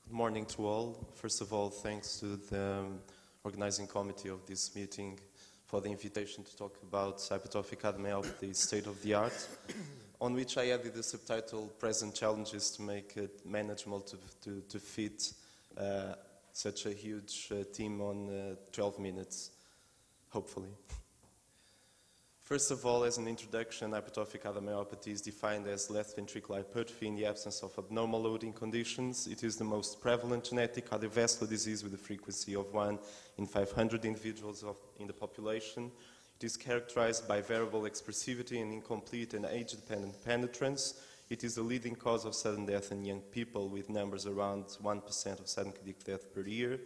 Good morning to all. First of all, thanks to the organizing committee of this meeting for the invitation to talk about hypertrophic cardiomyopathy, state of the art, on which I added the subtitle Present Challenges to make it manageable to fit such a huge team on 12 minutes, hopefully. First of all, as an introduction, hypertrophic cardiomyopathy is defined as left ventricular hypertrophy in the absence of abnormal loading conditions. It is the most prevalent genetic cardiovascular disease with a frequency of 1 in 500 individuals in the population. It is characterized by variable expressivity and incomplete and age-dependent penetrance. It is the leading cause of sudden death in young people, with numbers around 1% of sudden cardiac death per year.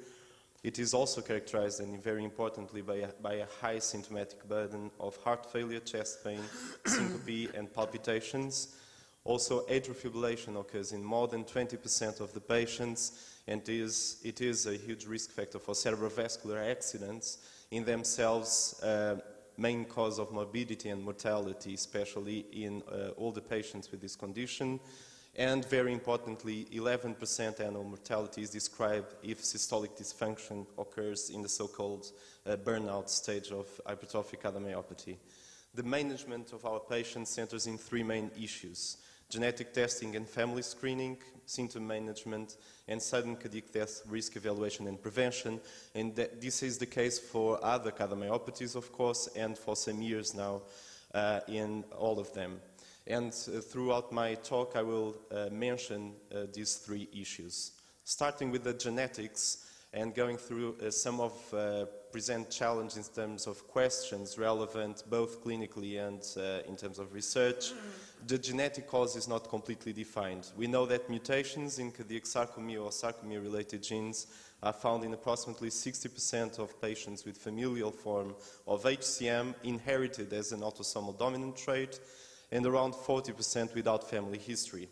It is also characterized, and very importantly, by a high symptomatic burden of heart failure, chest pain, syncope, and palpitations. Also, atrial fibrillation occurs in more than 20% of the patients, and it is a huge risk factor for cerebrovascular accidents, in themselves main cause of morbidity and mortality, especially in older patients with this condition. And very importantly, 11% annual mortality is described if systolic dysfunction occurs in the so-called burnout stage of hypertrophic cardiomyopathy. The management of our patients centers in three main issues: genetic testing and family screening, symptom management, and sudden cardiac death risk evaluation and prevention. And this is the case for other cardiomyopathies, of course, and for some years now in all of them. And throughout my talk, I will mention these three issues. Starting with the genetics and going through some of present challenges in terms of questions relevant both clinically and in terms of research. The genetic cause is not completely defined. We know that mutations in cardiac sarcomere or sarcomere-related genes are found in approximately 60% of patients with familial form of HCM inherited as an autosomal dominant trait, and around 40% without family history.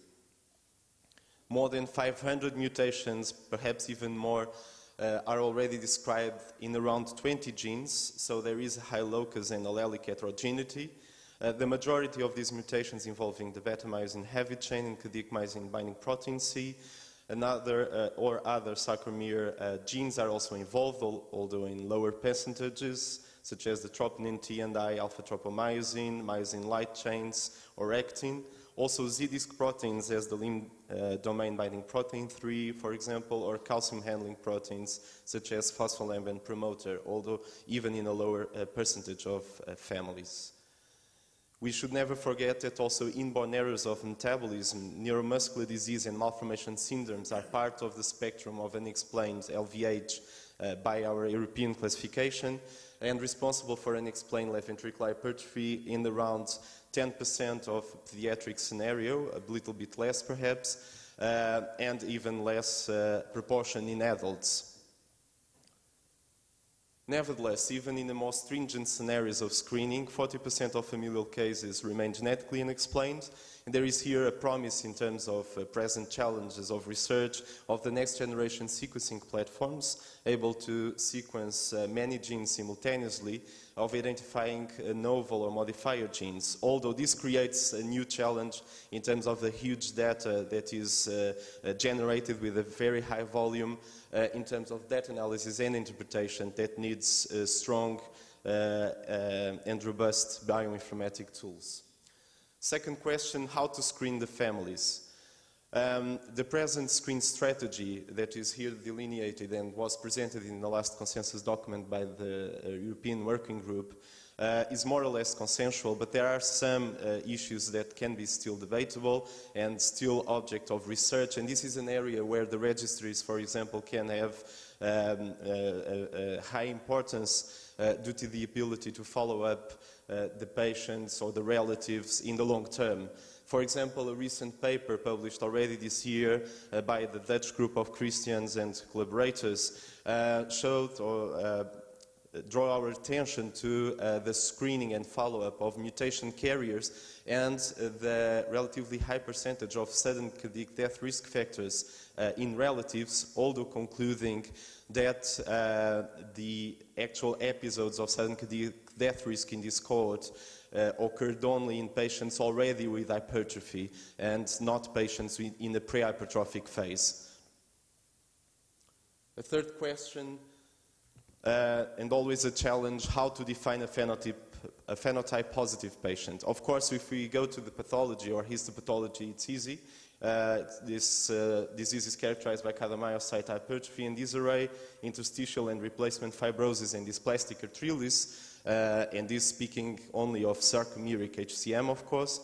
More than 500 mutations, perhaps even more, are already described in around 20 genes, so there is a high locus and allelic heterogeneity. The majority of these mutations involving the beta-myosin heavy chain and cardiac myosin binding protein C, or other sarcomere genes are also involved, although in lower percentages, such as the troponin T and I, alpha-tropomyosin, myosin light chains, or actin. Also Z-disc proteins as the limb domain binding protein 3, for example, or calcium handling proteins such as phospholamb and promoter, although even in a lower percentage of families. We should never forget that also inborn errors of metabolism, neuromuscular disease, and malformation syndromes are part of the spectrum of unexplained LVH by our European classification, and responsible for unexplained left ventricular hypertrophy in around 10% of pediatric scenario, a little bit less perhaps, and even less proportion in adults. Nevertheless, even in the most stringent scenarios of screening, 40% of familial cases remain genetically unexplained, and there is here a promise in terms of present challenges of research of the next generation sequencing platforms able to sequence many genes simultaneously, of identifying novel or modifier genes, although this creates a new challenge in terms of the huge data that is generated with a very high volume in terms of data analysis and interpretation that needs strong and robust bioinformatic tools. Second question, how to screen the families? The present screen strategy that is here delineated and was presented in the last consensus document by the European Working Group is more or less consensual, but there are some issues that can be still debatable and still object of research, and this is an area where the registries, for example, can have high importance due to the ability to follow up the patients or the relatives in the long term. For example, a recent paper published already this year by the Dutch group of Christians and collaborators showed or draw our attention to the screening and follow-up of mutation carriers and the relatively high percentage of sudden cardiac death risk factors in relatives, although concluding that the actual episodes of sudden cardiac death risk in this cohort occurred only in patients already with hypertrophy and not patients in the pre-hypertrophic phase. A third question, and always a challenge, how to define a phenotype positive patient. Of course, if we go to the pathology or histopathology, it's easy. This disease is characterized by cardiomyocyte hypertrophy and disarray, interstitial and replacement fibrosis, and dysplastic arterioles, and this speaking only of sarcomeric HCM, of course.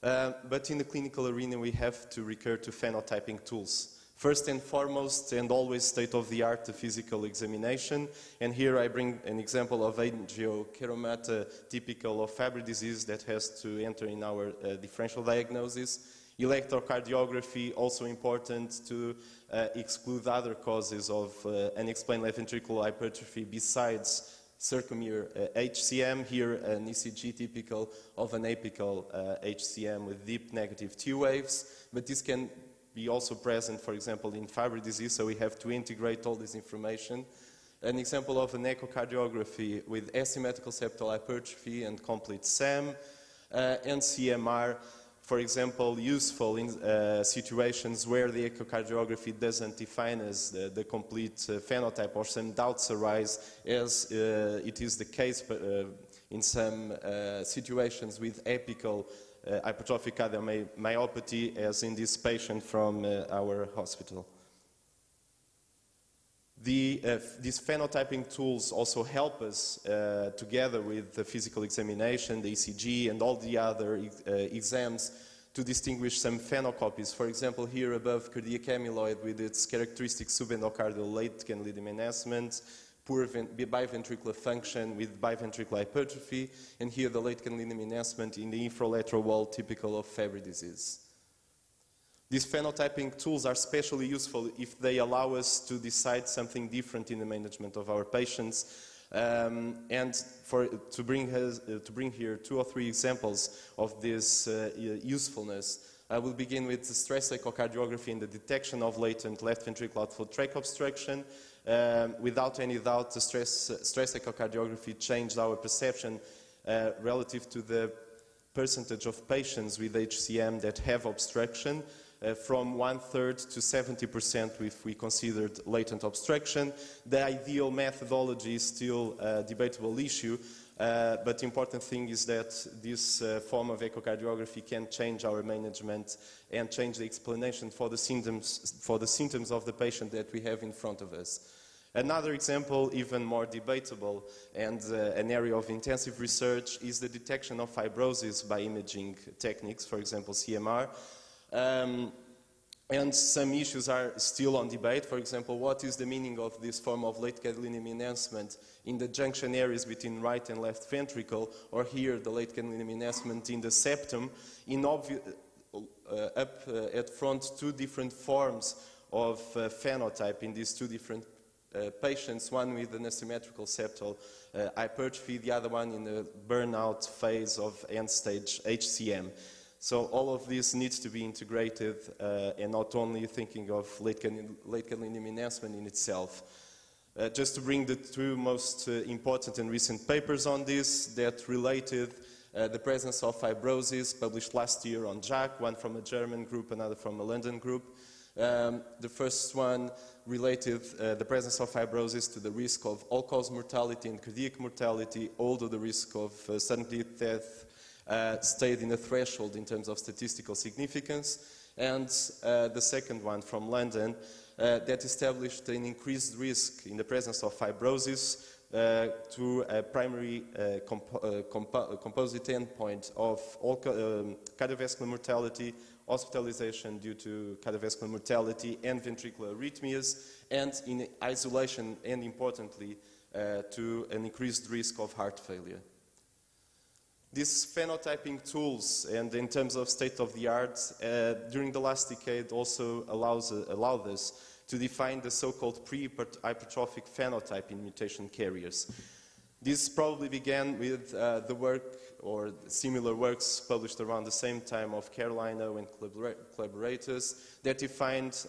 But in the clinical arena, we have to recur to phenotyping tools. First and foremost, and always state-of-the-art, the physical examination. And here I bring an example of angiokeromata typical of Fabry disease that has to enter in our differential diagnosis. Echocardiography, also important to exclude other causes of unexplained left ventricular hypertrophy besides sarcomere HCM. Here an ECG typical of an apical HCM with deep negative T waves, but this can be also present, for example, in Fabry disease, so we have to integrate all this information. An example of an echocardiography with asymmetrical septal hypertrophy and complete SAM, and CMR, for example, useful in situations where the echocardiography doesn't define as the complete phenotype, or some doubts arise, as it is the case in some situations with apical hypertrophic cardiomyopathy, as in this patient from our hospital. These phenotyping tools also help us, together with the physical examination, the ECG, and all the other exams, to distinguish some phenocopies. For example, here above, cardiac amyloid with its characteristic subendocardial late ganglion enhancement, poor biventricular function with biventricular hypertrophy, and here the late ganglion enhancement in the infralateral wall typical of Fabry disease. These phenotyping tools are especially useful if they allow us to decide something different in the management of our patients. And to bring here 2 or 3 examples of this usefulness, I will begin with the stress echocardiography in the detection of latent left ventricular outflow tract obstruction. Without any doubt, the stress echocardiography changed our perception relative to the percentage of patients with HCM that have obstruction, from 1/3 to 70% if we considered latent obstruction. The ideal methodology is still a debatable issue, but the important thing is that this form of echocardiography can change our management and change the explanation for the symptoms of the patient that we have in front of us. Another example, even more debatable, and an area of intensive research, is the detection of fibrosis by imaging techniques, for example, CMR. And some issues are still on debate. For example, what is the meaning of this form of late gadolinium enhancement in the junction areas between right and left ventricle, or here the late gadolinium enhancement in the septum? Up at front, 2 different forms of phenotype in these 2 different patients, one with an asymmetrical septal hypertrophy, the other one in the burnout phase of end-stage HCM. So all of this needs to be integrated, and not only thinking of late gadolinium enhancement in itself. Just to bring the 2 most important and recent papers on this that related the presence of fibrosis, published last year on JACC, one from a German group, another from a London group. The first one related the presence of fibrosis to the risk of all-cause mortality and cardiac mortality, although the risk of sudden death stayed in a threshold in terms of statistical significance. And the second one from London that established an increased risk in the presence of fibrosis to a primary composite endpoint of all cardiovascular mortality, hospitalization due to cardiovascular mortality, and ventricular arrhythmias, and in isolation, and importantly, to an increased risk of heart failure. These phenotyping tools, and in terms of state-of-the-art, during the last decade also allowed us to define the so-called pre-hypertrophic phenotype in mutation carriers. This probably began with the work, or similar works published around the same time, of Carolino and collaborators that defined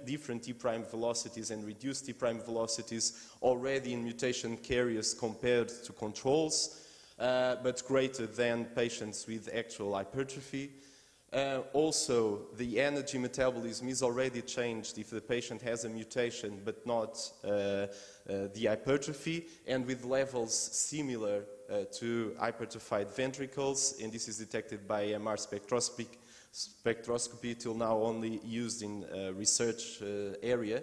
different E-prime velocities and reduced E-prime velocities already in mutation carriers compared to controls, but greater than patients with actual hypertrophy. Also, the energy metabolism is already changed if the patient has a mutation but not the hypertrophy, and with levels similar to hypertrophied ventricles, and this is detected by MR spectroscopy, till now only used in research area.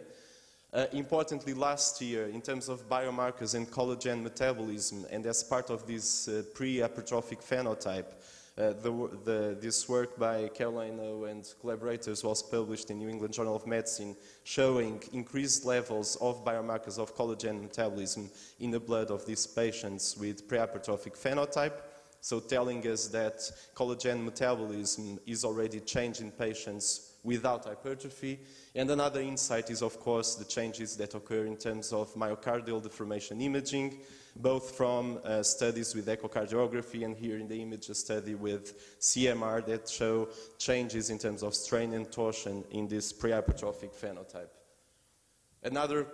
Importantly, last year, in terms of biomarkers and collagen metabolism, and as part of this pre-hypertrophic phenotype, this work by Carolino and collaborators was published in New England Journal of Medicine, showing increased levels of biomarkers of collagen metabolism in the blood of these patients with pre-hypertrophic phenotype, so telling us that collagen metabolism is already changed in patients without hypertrophy. And another insight is, of course, the changes that occur in terms of myocardial deformation imaging, both from studies with echocardiography and here in the image a study with CMR that show changes in terms of strain and torsion in this pre-hypertrophic phenotype. Another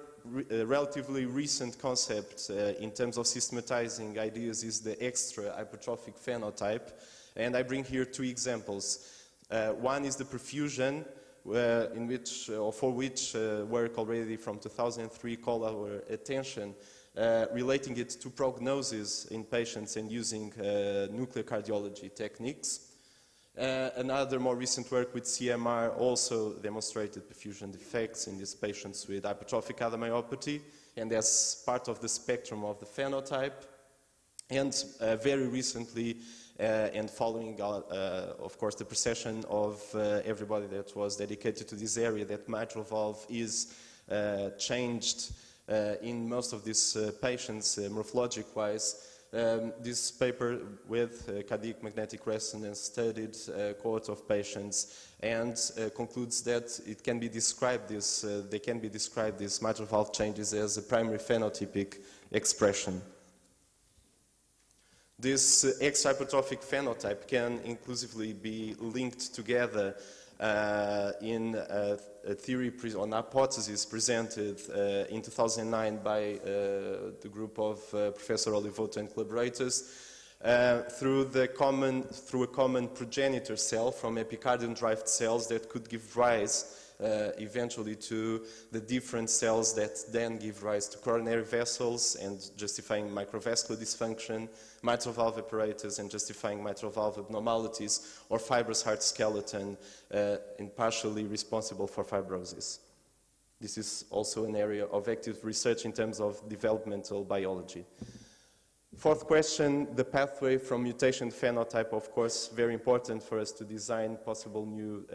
relatively recent concept in terms of systematizing ideas is the extra hypertrophic phenotype, and I bring here two examples. One is the perfusion, in which, or for which work already from 2003 called our attention, relating it to prognosis in patients and using nuclear cardiology techniques. Another more recent work with CMR also demonstrated perfusion defects in these patients with hypertrophic cardiomyopathy, and as part of the spectrum of the phenotype. And very recently, and following, of course, the procession of everybody that was dedicated to this area, that mitral valve is changed in most of these patients, morphologic-wise. This paper with cardiac magnetic resonance studied a cohort of patients and concludes that it can be described they can be described, these mitral valve changes, as a primary phenotypic expression. This extrahypertrophic phenotype can inclusively be linked together in a theory on hypothesis presented in 2009 by the group of Professor Olivoto and collaborators through a common progenitor cell from epicardium-derived cells that could give rise eventually to the different cells that then give rise to coronary vessels and justifying microvascular dysfunction, mitral valve apparatus and justifying mitral valve abnormalities, or fibrous heart skeleton and partially responsible for fibrosis. This is also an area of active research in terms of developmental biology. Fourth question, the pathway from mutation phenotype, of course, very important for us to design possible new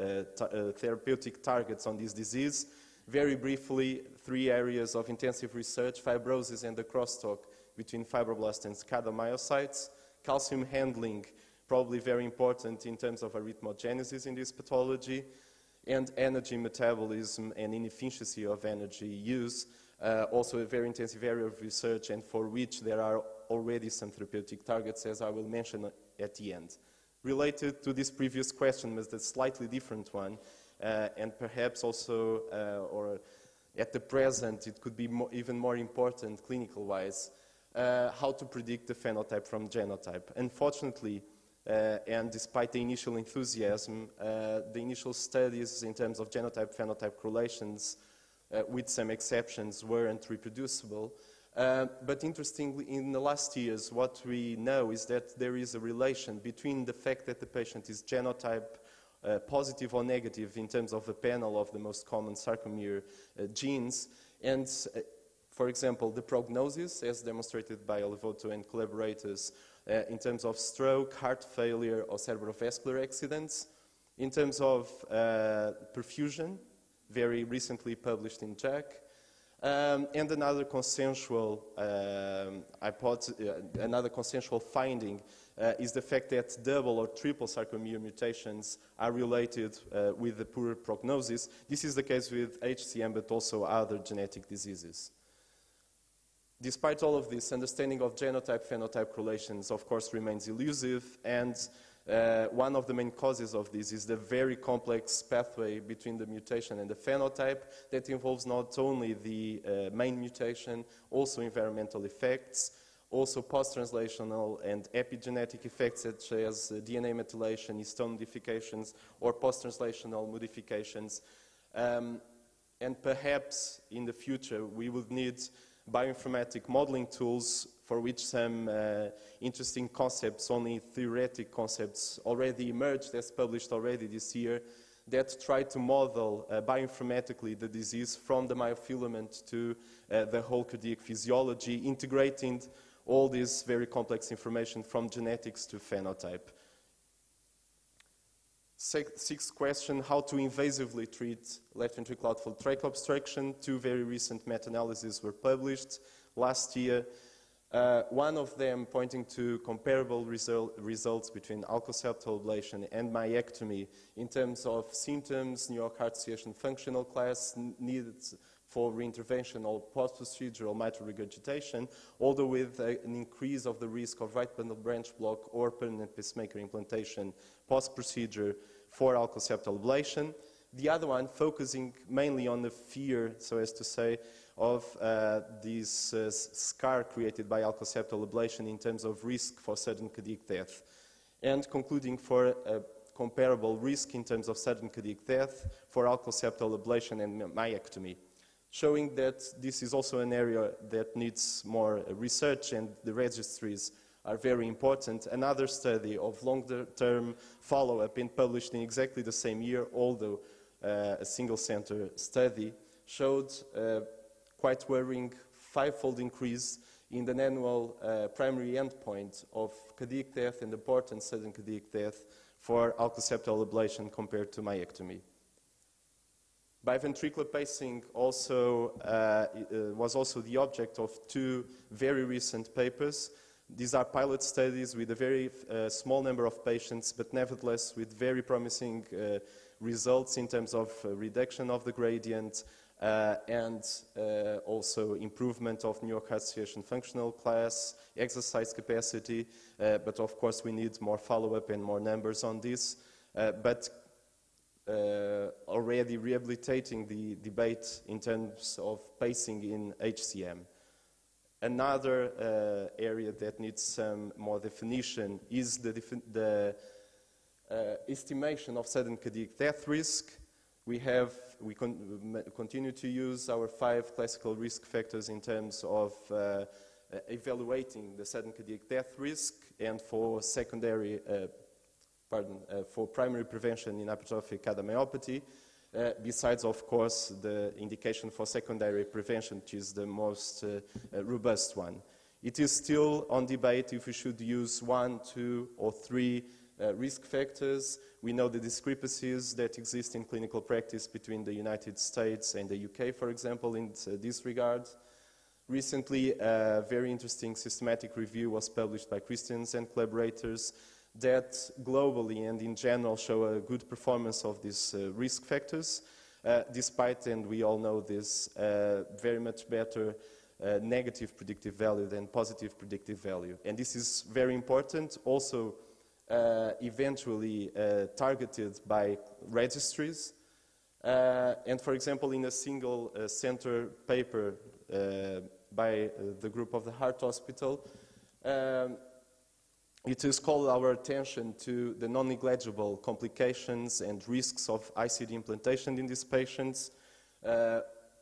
therapeutic targets on this disease. Very briefly, three areas of intensive research: fibrosis and the crosstalk between fibroblasts and cardiomyocytes, calcium handling, probably very important in terms of arrhythmogenesis in this pathology, and energy metabolism and inefficiency of energy use, also a very intensive area of research and for which there are already some therapeutic targets, as I will mention at the end. Related to this previous question, but a slightly different one, and perhaps also, or at the present, it could be even more important clinical-wise, how to predict the phenotype from genotype. Unfortunately, and despite the initial enthusiasm, the initial studies in terms of genotype-phenotype correlations, with some exceptions, weren't reproducible. But interestingly, in the last years, what we know is that there is a relation between the fact that the patient is genotype positive or negative in terms of a panel of the most common sarcomere genes and, for example, the prognosis, as demonstrated by Olivoto and collaborators, in terms of stroke, heart failure, or cerebrovascular accidents, in terms of perfusion, very recently published in JACC, and another consensual finding is the fact that double or triple sarcomere mutations are related with the poor prognosis. This is the case with HCM, but also other genetic diseases. Despite all of this, understanding of genotype-phenotype correlations, of course, remains elusive, and one of the main causes of this is the very complex pathway between the mutation and the phenotype that involves not only the main mutation, also environmental effects, also post-translational and epigenetic effects such as DNA methylation, histone modifications, or post-translational modifications. And perhaps in the future we would need bioinformatic modeling tools for which some interesting concepts, only theoretic concepts, already emerged as published already this year, that try to model bioinformatically the disease from the myofilament to the whole cardiac physiology, integrating all this very complex information from genetics to phenotype. Sixth question, how to invasively treat left ventricular outflow tract obstruction. Two very recent meta-analyses were published last year. One of them pointing to comparable results between alcoceptal ablation and myectomy in terms of symptoms, New York Heart Association functional class needed for reintervention or post-procedural mitral regurgitation, although with an increase of the risk of right bundle branch block or permanent pacemaker implantation post-procedure for alcoceptal ablation. The other one focusing mainly on the fear, so as to say, of this scar created by alcoceptal ablation in terms of risk for sudden cardiac death, and concluding for a comparable risk in terms of sudden cardiac death for alcoceptal ablation and myectomy, showing that this is also an area that needs more research and the registries are very important. Another study of longer-term follow-up and published in exactly the same year, although a single-center study, showed quite worrying five-fold increase in the annual primary endpoint of cardiac death and important sudden cardiac death for alcoceptal ablation compared to myectomy. Biventricular pacing also was also the object of two very recent papers. These are pilot studies with a very small number of patients, but nevertheless with very promising results in terms of reduction of the gradient and also improvement of New York Heart Association functional class, exercise capacity, but of course we need more follow-up and more numbers on this. But already rehabilitating the debate in terms of pacing in HCM. Another area that needs some more definition is the estimation of sudden cardiac death risk. We continue to use our 5 classical risk factors in terms of evaluating the sudden cardiac death risk, and for secondary, for primary prevention in hypertrophic cardiomyopathy. Besides, of course, the indication for secondary prevention, which is the most robust one. It is still on debate if we should use 1, 2, or 3 risk factors. We know the discrepancies that exist in clinical practice between the United States and the UK, for example, in this regard. Recently, a very interesting systematic review was published by Christians and collaborators that globally and in general show a good performance of these risk factors, despite, and we all know this, very much better negative predictive value than positive predictive value. And this is very important, also eventually targeted by registries. And for example, in a single center paper by the group of the Heart Hospital, it has called our attention to the non-negligible complications and risks of ICD implantation in these patients,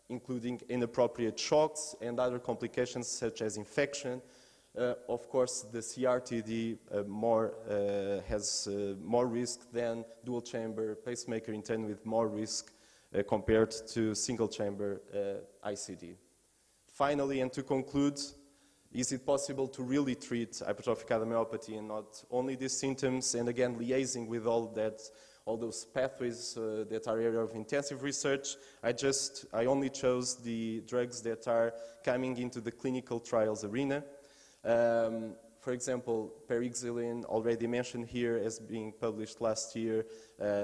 including inappropriate shocks and other complications such as infection. Of course, the CRTD has more risk than dual-chamber pacemaker intended with more risk compared to single-chamber ICD. Finally, and to conclude, is it possible to really treat hypertrophic cardiomyopathy and not only these symptoms, and again liaising with all those pathways that are area of intensive research? I only chose the drugs that are coming into the clinical trials arena. For example, Pericárdio, already mentioned here as being published last year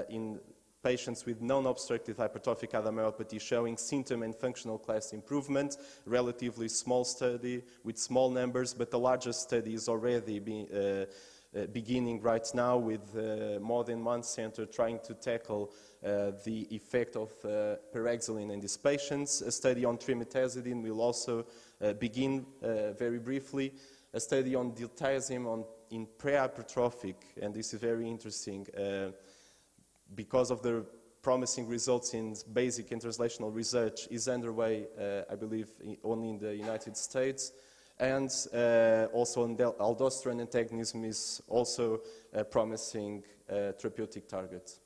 in patients with non-obstructive hypertrophic cardiomyopathy showing symptom and functional class improvement. Relatively small study with small numbers, but the largest study is already beginning right now with more than one center trying to tackle the effect of Pericárdio in these patients. A study on trimetazidine will also begin very briefly. a study on diltiazem in pre-hypertrophic, and this is very interesting because of the promising results in basic and translational research is underway, I believe, only in the United States. And also aldosterone antagonism is also a promising therapeutic target.